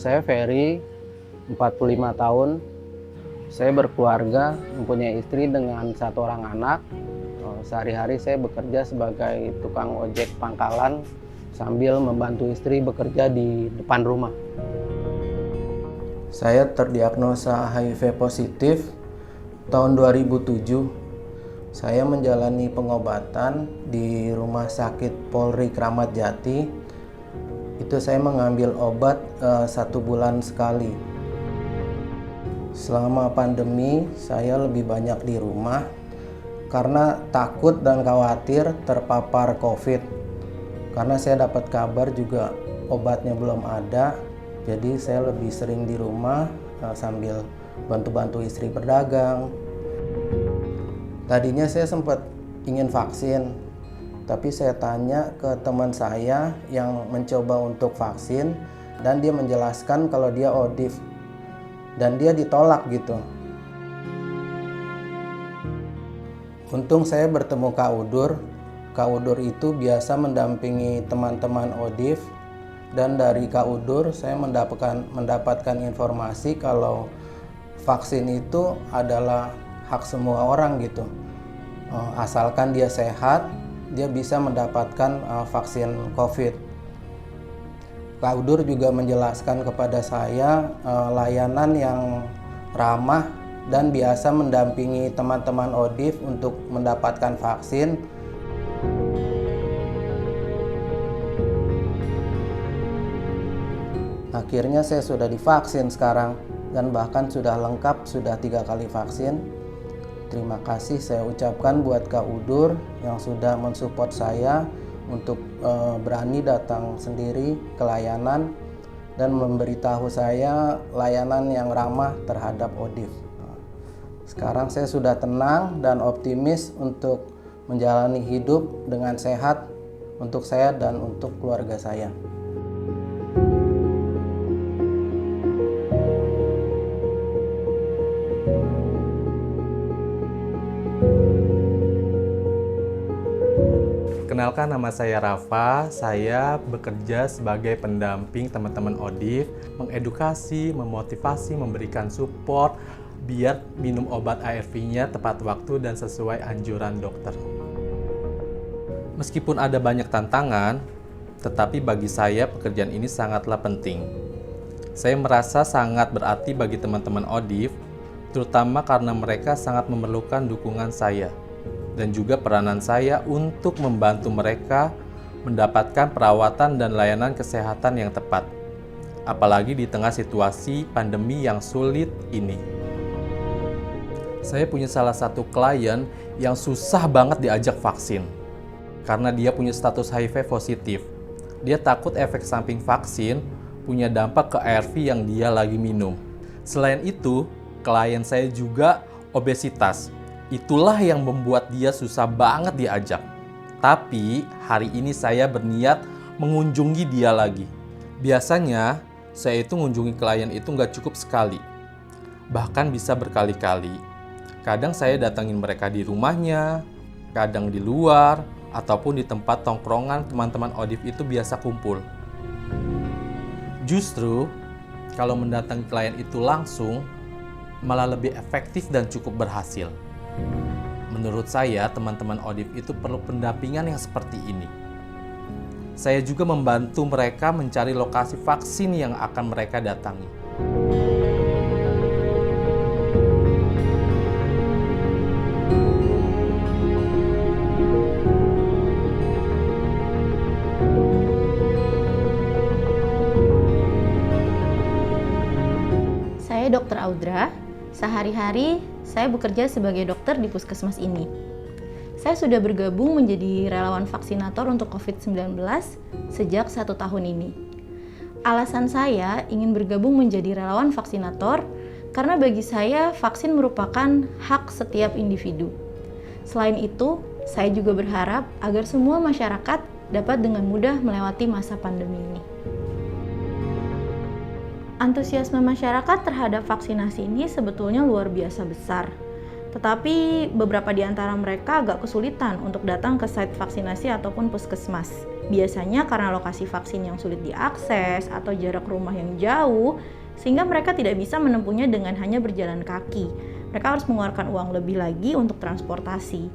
Saya Ferry, 45 tahun. Saya berkeluarga, mempunyai istri dengan 1 orang anak. Sehari-hari saya bekerja sebagai tukang ojek pangkalan sambil membantu istri bekerja di depan rumah. Saya terdiagnosa HIV positif tahun 2007. Saya menjalani pengobatan di Rumah Sakit Polri Kramat Jati. Itu saya mengambil obat 1 bulan sekali. Selama pandemi saya lebih banyak di rumah karena takut dan khawatir terpapar COVID. Karena saya dapat kabar juga obatnya belum ada, jadi saya lebih sering di rumah sambil bantu-bantu istri berdagang. Tadinya saya sempat ingin vaksin, tapi saya tanya ke teman saya yang mencoba untuk vaksin dan dia menjelaskan kalau dia ODIF dan dia ditolak gitu. Untung saya bertemu Kak Udur. Kak Udur itu biasa mendampingi teman-teman ODIF dan dari Kak Udur saya mendapatkan informasi kalau vaksin itu adalah hak semua orang gitu. Asalkan dia sehat, dia bisa mendapatkan vaksin COVID. Kak Udur juga menjelaskan kepada saya layanan yang ramah dan biasa mendampingi teman-teman ODIF untuk mendapatkan vaksin. Akhirnya saya sudah divaksin sekarang dan bahkan sudah lengkap, sudah 3 kali vaksin. Terima kasih saya ucapkan buat Kak Udur yang sudah mensupport saya untuk berani datang sendiri ke layanan dan memberitahu saya layanan yang ramah terhadap ODIF. Sekarang saya sudah tenang dan optimis untuk menjalani hidup dengan sehat untuk saya dan untuk keluarga saya. Kenalkan, nama saya Rafa. Saya bekerja sebagai pendamping teman-teman ODIF, mengedukasi, memotivasi, memberikan support biar minum obat ARV-nya tepat waktu dan sesuai anjuran dokter. Meskipun ada banyak tantangan, tetapi bagi saya pekerjaan ini sangatlah penting. Saya merasa sangat berarti bagi teman-teman ODIF, terutama karena mereka sangat memerlukan dukungan saya dan juga peranan saya untuk membantu mereka mendapatkan perawatan dan layanan kesehatan yang tepat, apalagi di tengah situasi pandemi yang sulit ini. Saya punya salah satu klien yang susah banget diajak vaksin karena dia punya status HIV positif. Dia takut efek samping vaksin punya dampak ke ARV yang dia lagi minum. Selain itu, klien saya juga obesitas. Itulah yang membuat dia susah banget diajak. Tapi hari ini saya berniat mengunjungi dia lagi. Biasanya saya itu mengunjungi klien itu nggak cukup sekali, bahkan bisa berkali-kali. Kadang saya datangin mereka di rumahnya, kadang di luar, ataupun di tempat tongkrongan teman-teman ODIF itu biasa kumpul. Justru, kalau mendatangi klien itu langsung, malah lebih efektif dan cukup berhasil. Menurut saya, teman-teman ODIF itu perlu pendampingan yang seperti ini. Saya juga membantu mereka mencari lokasi vaksin yang akan mereka datangi. Saya Dr. Audra. Sehari-hari saya bekerja sebagai dokter di puskesmas ini. Saya sudah bergabung menjadi relawan vaksinator untuk COVID-19 sejak 1 tahun ini. Alasan saya ingin bergabung menjadi relawan vaksinator karena bagi saya vaksin merupakan hak setiap individu. Selain itu, saya juga berharap agar semua masyarakat dapat dengan mudah melewati masa pandemi ini. Antusiasme masyarakat terhadap vaksinasi ini sebetulnya luar biasa besar. Tetapi beberapa di antara mereka agak kesulitan untuk datang ke site vaksinasi ataupun puskesmas. Biasanya karena lokasi vaksin yang sulit diakses atau jarak rumah yang jauh, sehingga mereka tidak bisa menempuhnya dengan hanya berjalan kaki. Mereka harus mengeluarkan uang lebih lagi untuk transportasi.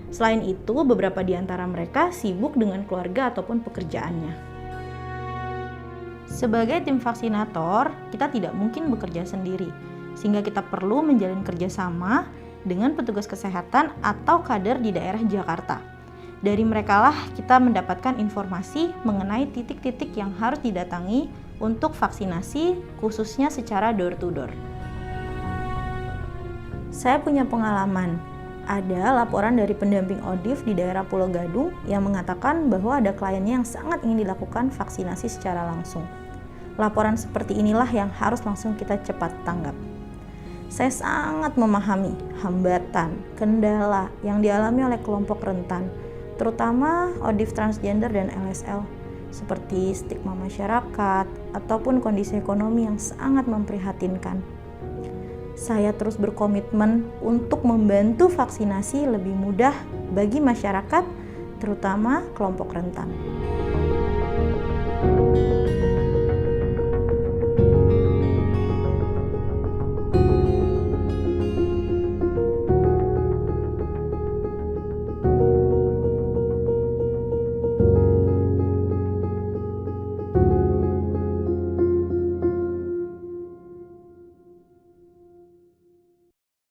Selain itu, beberapa di antara mereka sibuk dengan keluarga ataupun pekerjaannya. Sebagai tim vaksinator, kita tidak mungkin bekerja sendiri, sehingga kita perlu menjalin kerjasama dengan petugas kesehatan atau kader di daerah Jakarta. Dari merekalah kita mendapatkan informasi mengenai titik-titik yang harus didatangi untuk vaksinasi, khususnya secara door to door. Saya punya pengalaman. Ada laporan dari pendamping ODIF di daerah Pulau Gadung yang mengatakan bahwa ada kliennya yang sangat ingin dilakukan vaksinasi secara langsung. Laporan seperti inilah yang harus langsung kita cepat tanggap. Saya sangat memahami hambatan, kendala yang dialami oleh kelompok rentan, terutama ODIF transgender dan LSL, seperti stigma masyarakat ataupun kondisi ekonomi yang sangat memprihatinkan. Saya terus berkomitmen untuk membantu vaksinasi lebih mudah bagi masyarakat, terutama kelompok rentan.